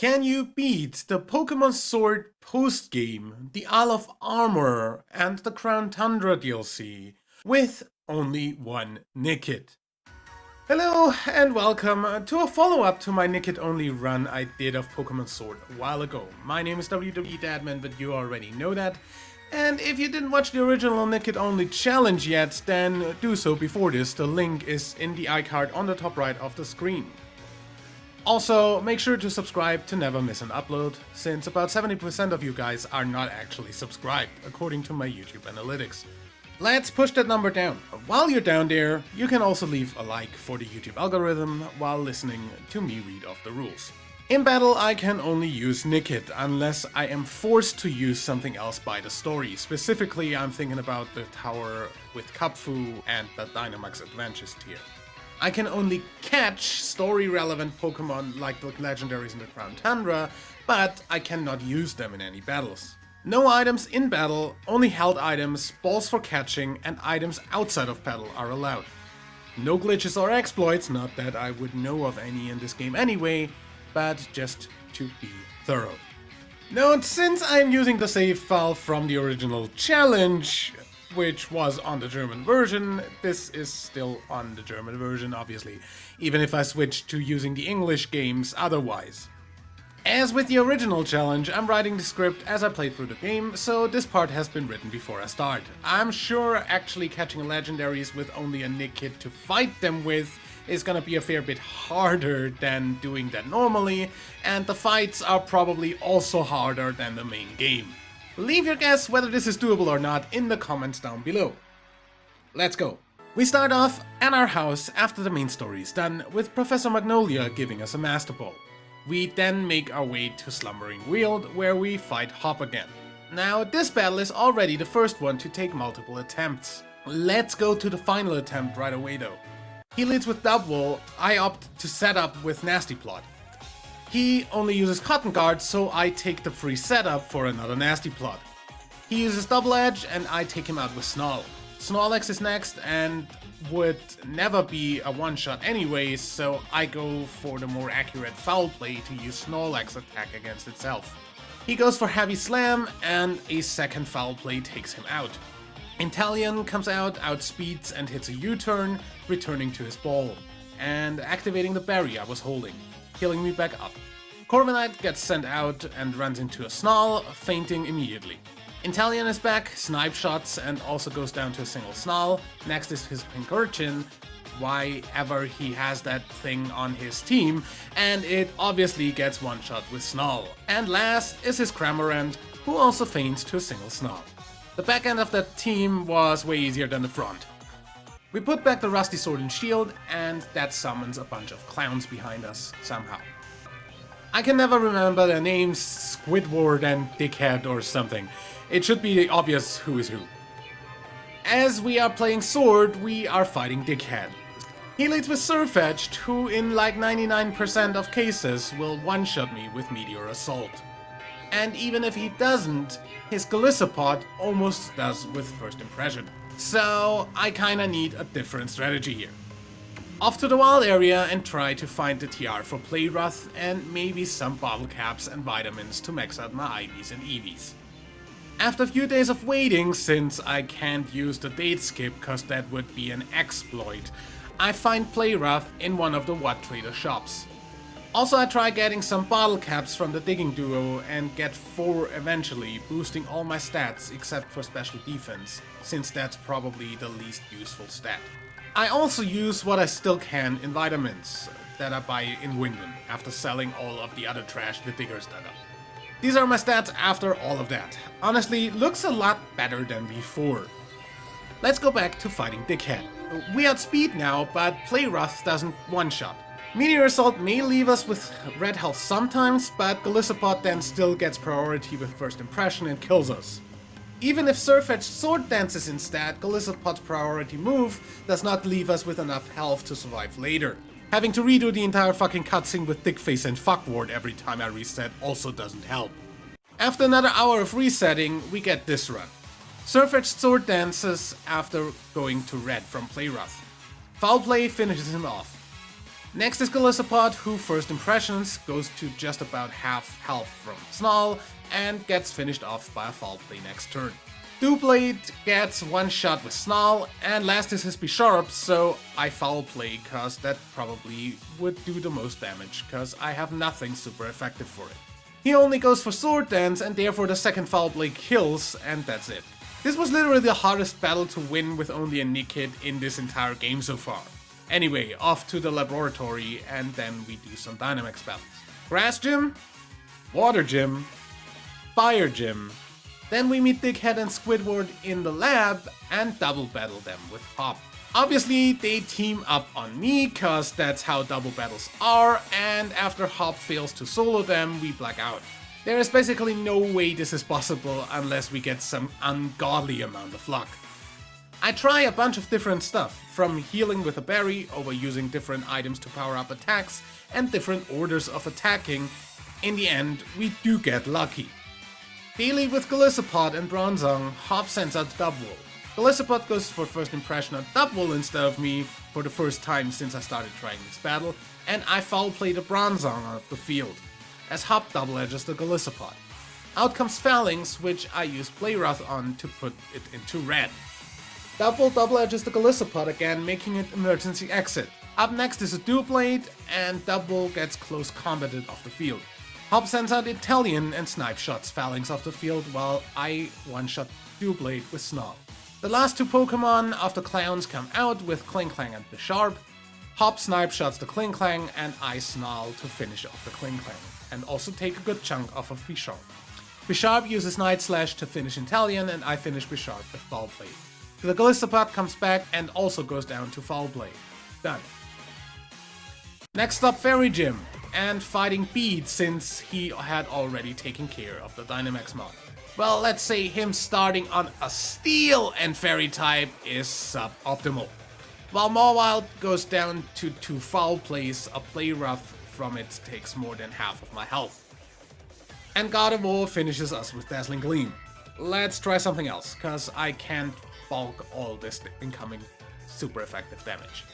Can you beat the Pokemon Sword post-game, the Isle of Armor, and the Crown Tundra DLC with only one Nickit? Hello and welcome to a follow-up to my Nickit-only run I did of Pokemon Sword a while ago. My name is WWE Dadman, but you already know that. And if you didn't watch the original Nickit-only challenge yet, then do so before this. The link is in the iCard on the top right of the screen. Also, make sure to subscribe to never miss an upload, since about 70% of you guys are not actually subscribed, according to my YouTube analytics. Let's push that number down. While you're down there, you can also leave a like for the YouTube algorithm while listening to me read off the rules. In battle, I can only use Nickit unless I am forced to use something else by the story. Specifically, I'm thinking about the tower with Kapfu and the Dynamax Adventures tier. I can only catch story-relevant Pokemon like the legendaries in the Crown Tundra, but I cannot use them in any battles. No items in battle, only held items, balls for catching, and items outside of battle are allowed. No glitches or exploits, not that I would know of any in this game anyway, but just to be thorough. Note, since I'm using the save file from the original challenge, which was on the German version, this is still on the German version, obviously, even if I switched to using the English games otherwise. As with the original challenge, I'm writing the script as I play through the game, so this part has been written before I start. I'm sure actually catching legendaries with only a Nickit to fight them with is gonna be a fair bit harder than doing that normally, and the fights are probably also harder than the main game. Leave your guess whether this is doable or not in the comments down below. Let's go. We start off at our house after the main story is done, with Professor Magnolia giving us a Master Ball. We then make our way to Slumbering Weald, where we fight Hop again. Now, this battle is already the first one to take multiple attempts. Let's go to the final attempt right away though. He leads with Dubwool, I opt to set up with Nasty Plot. He only uses Cotton Guard, so I take the free setup for another Nasty Plot. He uses Double Edge, and I take him out with Snarl. Snorlax is next, and would never be a one-shot anyways, so I go for the more accurate Foul Play to use Snorlax attack against itself. He goes for Heavy Slam, and a second Foul Play takes him out. Inteleon comes out, outspeeds and hits a U-turn, returning to his ball, and activating the berry I was holding, healing me back up. Corviknight gets sent out and runs into a Snarl, fainting immediately. Inteleon is back, snipe shots, and also goes down to a single Snarl. Next is his Pincurchin, why ever he has that thing on his team, and it obviously gets one shot with Snarl. And last is his Cramorant, who also faints to a single Snarl. The back end of that team was way easier than the front. We put back the Rusty Sword and Shield, and that summons a bunch of clowns behind us, somehow. I can never remember their names, Squidward and Dickhead or something. It should be obvious who is who. As we are playing Sword, we are fighting Dickhead. He leads with Surfetch'd, who in like 99% of cases will one-shot me with Meteor Assault. And even if he doesn't, his Golisopod almost does with First Impression. So I kinda need a different strategy here. Off to the wild area and try to find the TR for Playrough and maybe some bottle caps and vitamins to max out my IVs and EVs. After a few days of waiting, since I can't use the date skip cause that would be an exploit, I find Playrough in one of the Watt Trader shops. Also, I try getting some bottle caps from the Digging Duo and get 4 eventually, boosting all my stats except for special defense, since that's probably the least useful stat. I also use what I still can in vitamins that I buy in Winden after selling all of the other trash the diggers dug up. These are my stats after all of that. Honestly, looks a lot better than before. Let's go back to fighting Dickhead. We outspeed now, but Playrough doesn't one-shot. Meteor Assault may leave us with red health sometimes, but Golisopod then still gets priority with First Impression and kills us. Even if Surfetch'd Sword Dances instead, Golisopod's priority move does not leave us with enough health to survive later. Having to redo the entire fucking cutscene with Dickface and Fuckward every time I reset also doesn't help. After another hour of resetting, we get this run. Surfetch'd Sword Dances after going to red from Playrough. Foul Play finishes him off. Next is Galissapod, who first impressions goes to just about half health from Snarl and gets finished off by a foul play next turn. Doublade gets one shot with Snarl, and last is his Bisharp, so I foul play cause that probably would do the most damage cause I have nothing super effective for it. He only goes for Sword Dance and therefore the second foul play kills, and that's it. This was literally the hardest battle to win with only a Nickit in this entire game so far. Anyway, off to the laboratory and then we do some Dynamax battles. Grass Gym, Water Gym, Fire Gym. Then we meet Dickhead and Squidward in the lab and double battle them with Hop. Obviously they team up on me cause that's how double battles are, and after Hop fails to solo them, we black out. There is basically no way this is possible unless we get some ungodly amount of luck. I try a bunch of different stuff, from healing with a berry, over using different items to power up attacks, and different orders of attacking. In the end, we do get lucky. Daily with Galissapod and Bronzong, Hop sends out Dubwool. Galissapod goes for first impression on Dubwool instead of me for the first time since I started trying this battle, and I foul play the Bronzong off the field, as Hop double edges the Galissapod. Out comes Phalanx, which I use Play Rough on to put it into red. Double edges the Galissapod again, making it emergency exit. Up next is a Doublade, and Double gets close combated off the field. Hop sends out Italian and snipe shots Phalanx off the field, while I one-shot Doublade with Snarl. The last two Pokemon of the clowns come out with Klinklang and Bisharp. Hop snipe shots the Klinklang, and I Snarl to finish off the Klinklang, and also take a good chunk off of Bisharp. Bisharp uses Night Slash to finish Italian, and I finish Bisharp with Foul Play. The Galissapod comes back and also goes down to foul play. Done. Next up, Fairy Gym, and fighting Beat since he had already taken care of the Dynamax mod. Well, let's say him starting on a Steel and Fairy type is suboptimal. While Mawile goes down to 2 foul plays, a Play Rough from it takes more than half of my health. And Gardevoir finishes us with Dazzling Gleam. Let's try something else, cause I can't bulk all this incoming super effective damage.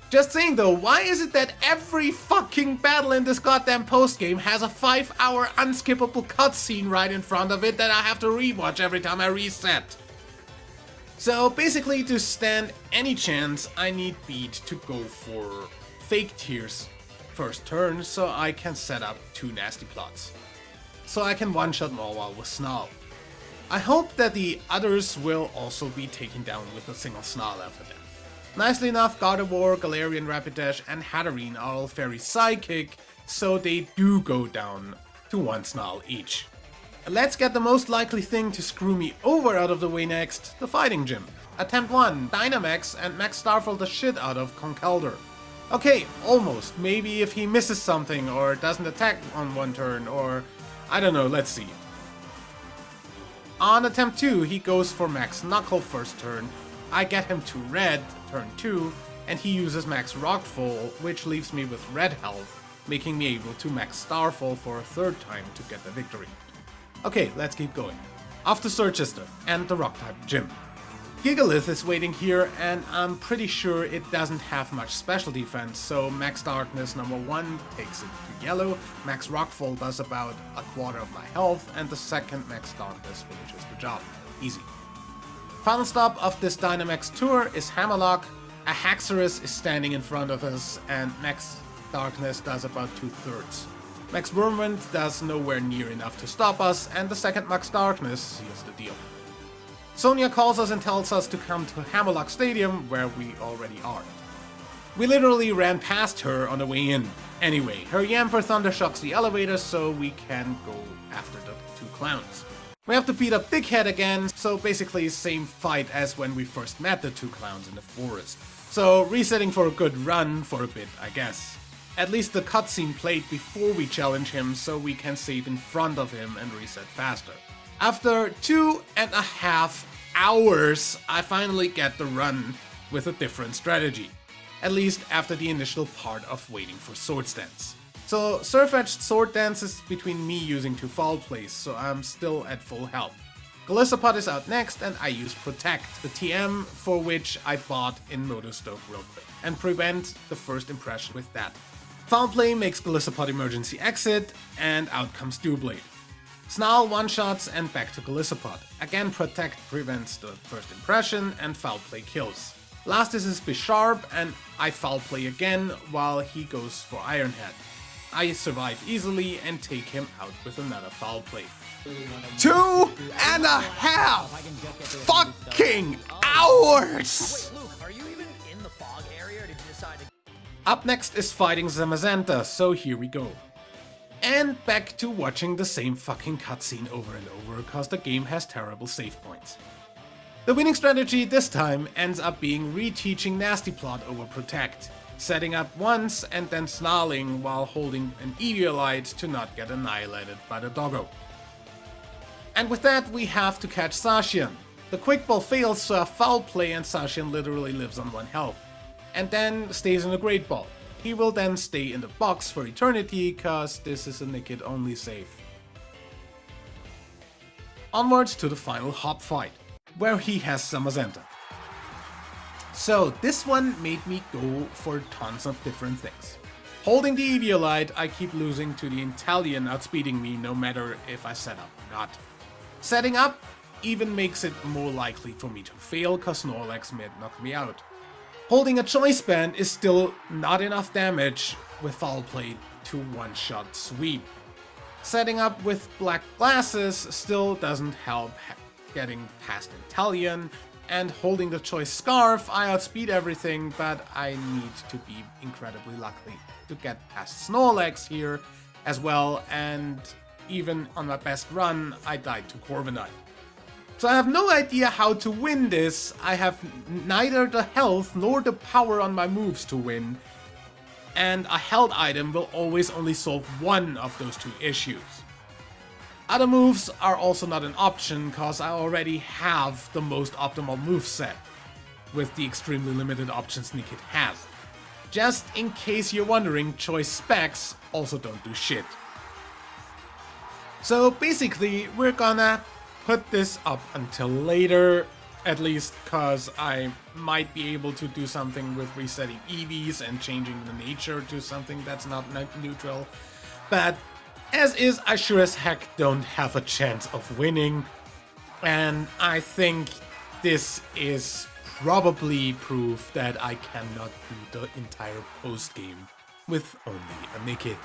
Just saying though, why is it that every fucking battle in this goddamn postgame has a 5-hour unskippable cutscene right in front of it that I have to rewatch every time I reset? So basically, to stand any chance, I need Beat to go for Fake Tears first turn so I can set up 2 nasty plots. So I can one-shot Mawile with Snarl. I hope that the others will also be taken down with a single Snarl after that. Nicely enough, Gardevoir, Galarian Rapidash, and Hatterene are all Fairy Psychic, so they do go down to 1 Snarl each. Let's get the most likely thing to screw me over out of the way next, the Fighting Gym. Attempt 1, Dynamax, and Max Starfall the shit out of Conkeldurr. Okay, almost. Maybe if he misses something, or doesn't attack on 1 turn, or I don't know, let's see. On attempt 2, he goes for Max Knuckle first turn. I get him to red turn 2, and he uses Max Rockfall, which leaves me with red health, making me able to Max Starfall for a 3rd time to get the victory. Okay, let's keep going. Off to Surgister and the Rock-type gym. Gigalith is waiting here, and I'm pretty sure it doesn't have much special defense, so Max Darkness number 1 takes it to yellow, Max Rockfall does about a quarter of my health, and the second Max Darkness finishes the job. Easy. Final stop of this Dynamax tour is Hammerlock. A Haxorus is standing in front of us, and Max Darkness does about 2/3. Max Wormwind does nowhere near enough to stop us, and the second Max Darkness seals the deal. Sonia calls us and tells us to come to Hammerlock Stadium, where we already are. We literally ran past her on the way in. Anyway, her Yamper thundershocks the elevator, so we can go after the 2 clowns. We have to beat up Dickhead again, so basically same fight as when we first met the 2 clowns in the forest. So resetting for a good run for a bit, I guess. At least the cutscene played before we challenge him, so we can save in front of him and reset faster. After 2.5 hours, I finally get the run with a different strategy. At least after the initial part of waiting for Sword Dance. So Surf Edge Sword Dance is between me using 2 foul plays, so I'm still at full health. Galissapod is out next, and I use Protect, the TM for which I bought in Motostoke real quick, and prevent the first impression with that. Foul Play makes Galissapod emergency exit, and out comes Dewblade. Snarl one-shots and back to Galissapod. Again, Protect prevents the first impression, and Foul Play kills. Last is his Bisharp, and I Foul Play again while he goes for Ironhead. I survive easily and take him out with another Foul Play. 2.5 fucking hours! Wait, Luke, are you even in the fog area, or did you decide to... Up next is fighting Zamazenta, so here we go. And back to watching the same fucking cutscene over and over, cause the game has terrible save points. The winning strategy this time ends up being reteaching Nasty Plot over Protect, setting up once and then snarling while holding an Eviolite to not get annihilated by the doggo. And with that we have to catch Zacian. The quick ball fails, so a Foul Play and Zacian literally lives on 1 health, and then stays in a Great Ball. He will then stay in the box for eternity, cause this is a Nickit only save. Onwards to the final hop fight, where he has Zamazenta. So this one made me go for tons of different things. Holding the Eviolite, I keep losing to the Intalion outspeeding me no matter if I set up or not. Setting up even makes it more likely for me to fail, cause Snorlax mid knocked me out. Holding a Choice Band is still not enough damage with Foul Play to one-shot sweep. Setting up with Black Glasses still doesn't help getting past Intalion, and holding the Choice Scarf, I outspeed everything, but I need to be incredibly lucky to get past Snorlax here as well, and even on my best run, I died to Corviknight. So I have no idea how to win this. I have neither the health nor the power on my moves to win, and a held item will always only solve one of those two issues. Other moves are also not an option, cause I already have the most optimal moveset, with the extremely limited options Nickit has. Just in case you're wondering, choice specs also don't do shit. So basically, we're gonna put this up until later, at least cause I might be able to do something with resetting EVs and changing the nature to something that's not neutral. But as is, I sure as heck don't have a chance of winning, and I think this is probably proof that I cannot do the entire post-game with only a Nickit.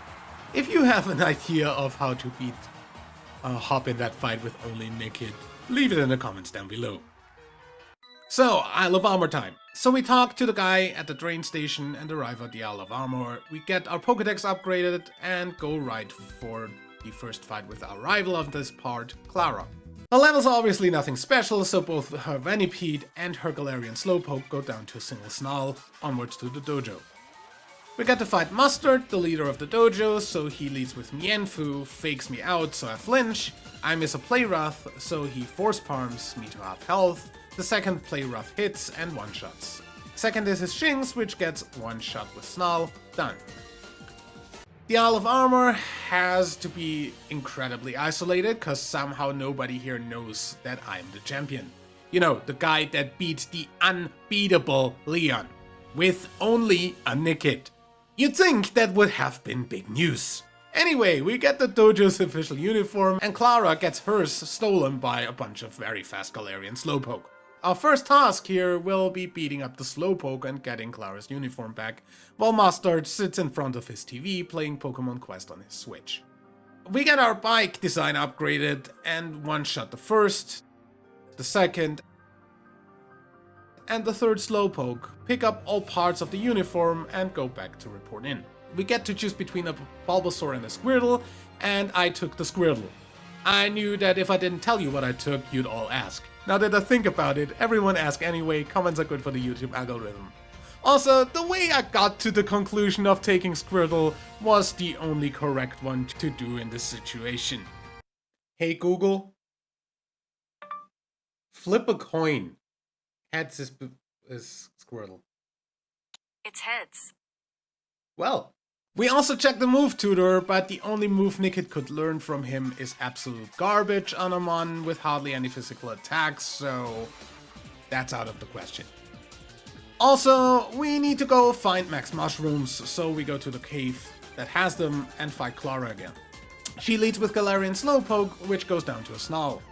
If you have an idea of how to beat Hop in that fight with only Nickit, leave it in the comments down below. So, Isle of Armor time. So we talk to the guy at the train station and arrive at the Isle of Armor. We get our Pokédex upgraded and go right for the first fight with our rival of this part, Clara. The level's obviously nothing special, so both her Venipede and her Galarian Slowpoke go down to a single Snarl, onwards to the dojo. We get to fight Mustard, the leader of the dojo, so he leads with Mienfoo, fakes me out so I flinch, I miss a Play Rough, so he Force Palms me to half health, the second Play Rough hits and one-shots. Second is his Shinx, which gets one shot with Snarl, done. The Isle of Armor has to be incredibly isolated, cause somehow nobody here knows that I'm the champion. You know, the guy that beat the unbeatable Leon, with only a Nickit. You'd think that would have been big news. Anyway, we get the dojo's official uniform, and Clara gets hers stolen by a bunch of very fast Galarian Slowpoke. Our first task here will be beating up the Slowpoke and getting Clara's uniform back, while Mustard sits in front of his TV playing Pokemon Quest on his Switch. We get our bike design upgraded and one-shot the first, the second, and the third Slowpoke, pick up all parts of the uniform and go back to report in. We get to choose between a Bulbasaur and a Squirtle, and I took the Squirtle. I knew that if I didn't tell you what I took, you'd all ask. Now that I think about it, everyone asks anyway, comments are good for the YouTube algorithm. Also, the way I got to the conclusion of taking Squirtle was the only correct one to do in this situation. Hey Google, flip a coin. Heads is Squirtle. It's heads. Well, We also checked the move tutor, but the only move Nickit could learn from him is absolute garbage on a mon with hardly any physical attacks, so that's out of the question. Also, we need to go find max mushrooms, so we go to the cave that has them and fight Clara again. She leads with Galarian Slowpoke, which goes down to a Snarl.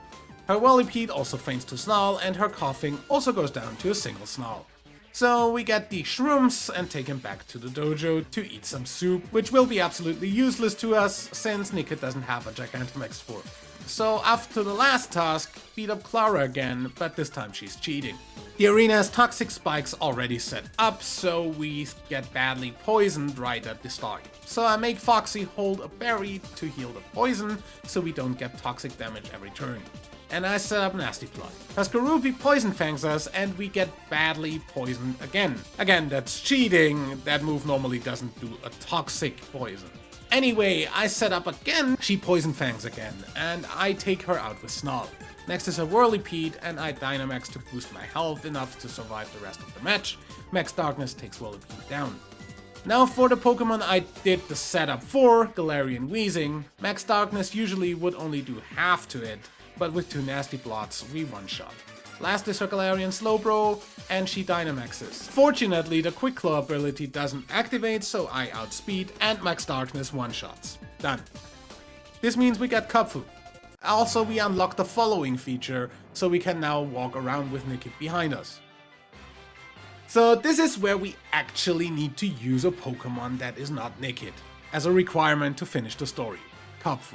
Her Whirlipede also faints to Snarl, and her coughing also goes down to a single Snarl. So we get the shrooms and take him back to the dojo to eat some soup, which will be absolutely useless to us since Nickit doesn't have a Gigantamax form. So after the last task, beat up Clara again, but this time she's cheating. The arena has toxic spikes already set up, so we get badly poisoned right at the start. So I make Foxy hold a berry to heal the poison, so we don't get toxic damage every turn. And I set up Nasty Plot. Kaskarupi poison fangs us and we get badly poisoned again. Again, that's cheating. That move normally doesn't do a toxic poison. Anyway, I set up again, she poison fangs again, and I take her out with Snarl. Next is a Whirlipede, and I Dynamax to boost my health enough to survive the rest of the match. Max Darkness takes Whirlipede down. Now for the Pokemon I did the setup for, Galarian Weezing. Max Darkness usually would only do half to it, but with 2 Nasty Blots, we one-shot. Last is her Galarian Slowbro, and she Dynamaxes. Fortunately, the Quick Claw ability doesn't activate, so I outspeed, and Max Darkness one-shots. Done. This means we get Cubfu. Also, we unlock the following feature, so we can now walk around with Nickit behind us. So this is where we actually need to use a Pokemon that is not Nickit, as a requirement to finish the story. Cubfu.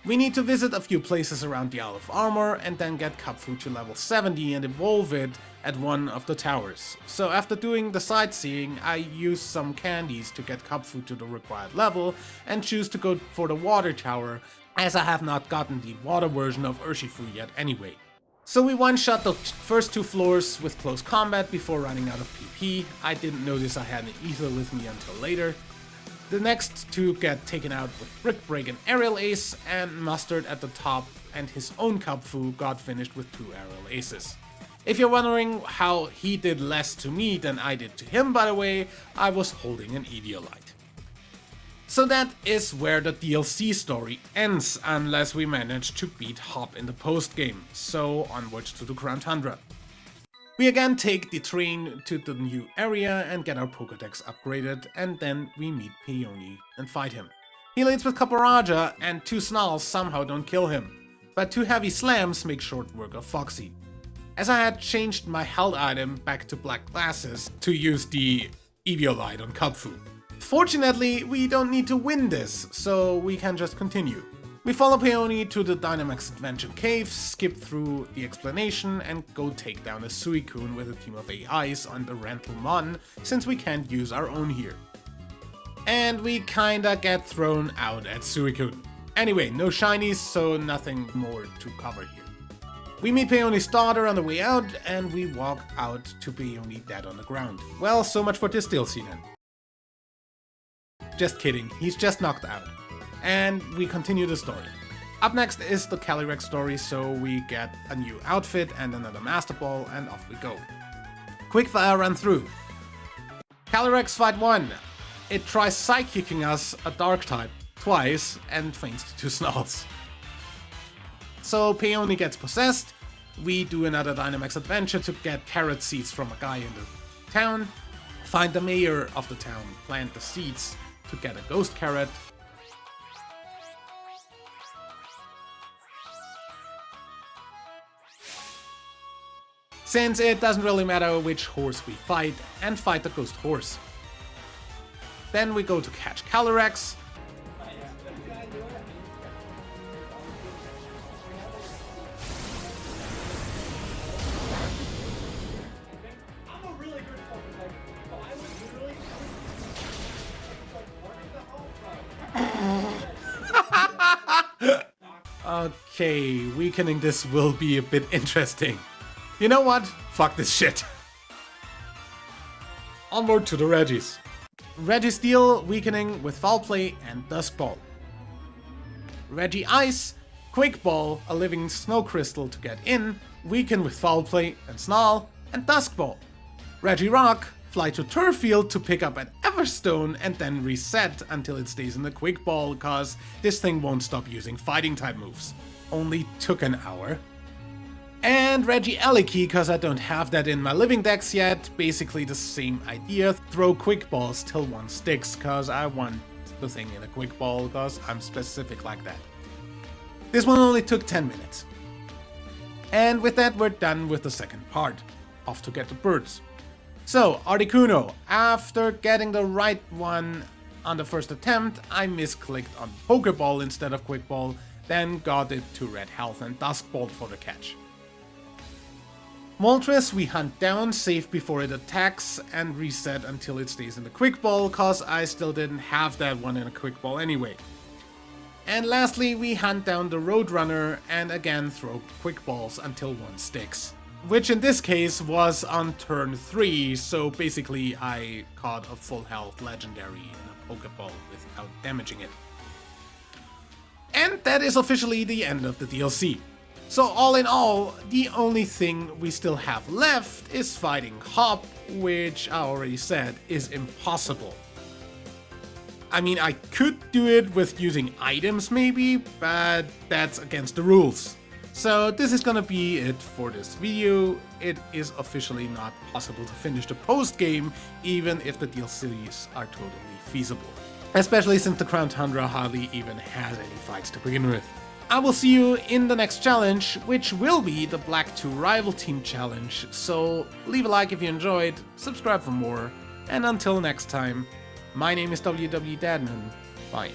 We need to visit a few places around the Isle of Armor and then get Cubfu to level 70 and evolve it at one of the towers. So after doing the sightseeing, I use some candies to get Cubfu to the required level and choose to go for the water tower, as I have not gotten the water version of Urshifu yet anyway. So we one-shot the first 2 floors with close combat before running out of PP. I didn't notice I had an Ether with me until later. The next 2 get taken out with Brick Break and Aerial Ace, and Mustard at the top and his own Cubfu got finished with 2 Aerial Aces. If you're wondering how he did less to me than I did to him, by the way, I was holding an Eviolite. So that is where the DLC story ends, unless we manage to beat Hop in the post-game, so onwards to the Crown Tundra. We again take the train to the new area and get our Pokédex upgraded, and then we meet Peony and fight him. He leads with Caparaja, and 2 Snarls somehow don't kill him, but 2 heavy slams make short work of Foxy. As I had changed my held item back to black glasses to use the Eviolite on Cubfu. Fortunately, we don't need to win this, so we can just continue. We follow Peony to the Dynamax Adventure Cave, skip through the explanation, and go take down a Suicune with a team of AIs on the Rental Mon, since we can't use our own here. And we kinda get thrown out at Suicune. Anyway, no shinies, so nothing more to cover here. We meet Peony's daughter on the way out, and we walk out to Peony dead on the ground. Well, so much for this DLC then. Just kidding, he's just knocked out. And we continue the story. Up next is the Calyrex story, so we get a new outfit and another Master Ball, and off we go. Quickfire run through. Calyrex fight 1. It tries Psy-kicking us, a Dark type, twice, and faints to 2 Snarls. So Peony gets possessed, we do another Dynamax adventure to get carrot seeds from a guy in the town, find the mayor of the town, plant the seeds to get a ghost carrot. Since it doesn't really matter which horse we fight, and fight the ghost horse. Then we go to catch Calyrex. Okay, weakening this will be a bit interesting. You know what? Fuck this shit. Onward to the Regis. Registeel, weakening with Foul Play and Dusk Ball. Regi Ice, Quick Ball, a living snow crystal to get in, weaken with Foul Play and Snarl, and Dusk Ball. Regi Rock, fly to Turffield to pick up an Everstone, and then reset until it stays in the Quick Ball, cause this thing won't stop using fighting type moves. Only took an hour. And Regieleki, cause I don't have that in my living decks yet. Basically the same idea, throw Quick Balls till one sticks, cause I want the thing in a Quick Ball, cause I'm specific like that. This one only took 10 minutes. And with that, we're done with the second part. Off to get the birds. So, Articuno, after getting the right one on the first attempt, I misclicked on Pokeball instead of Quick Ball, then got it to red health and Duskbolt for the catch. Moltres we hunt down, save before it attacks, and reset until it stays in the Quick Ball, cause I still didn't have that one in a Quick Ball anyway. And lastly, we hunt down the Roadrunner and again throw Quick Balls until one sticks. Which in this case was on turn 3, so basically I caught a full health legendary in a Pokeball without damaging it. And that is officially the end of the DLC. So all in all, the only thing we still have left is fighting Hop, which I already said is impossible. I mean, I could do it with using items maybe, but that's against the rules. So this is gonna be it for this video. It is officially not possible to finish the post-game, even if the DLCs are totally feasible. Especially since the Crown Tundra hardly even has any fights to begin with. I will see you in the next challenge, which will be the Black 2 Rival Team Challenge, so leave a like if you enjoyed, subscribe for more, and until next time, my name is WW Dadman, bye.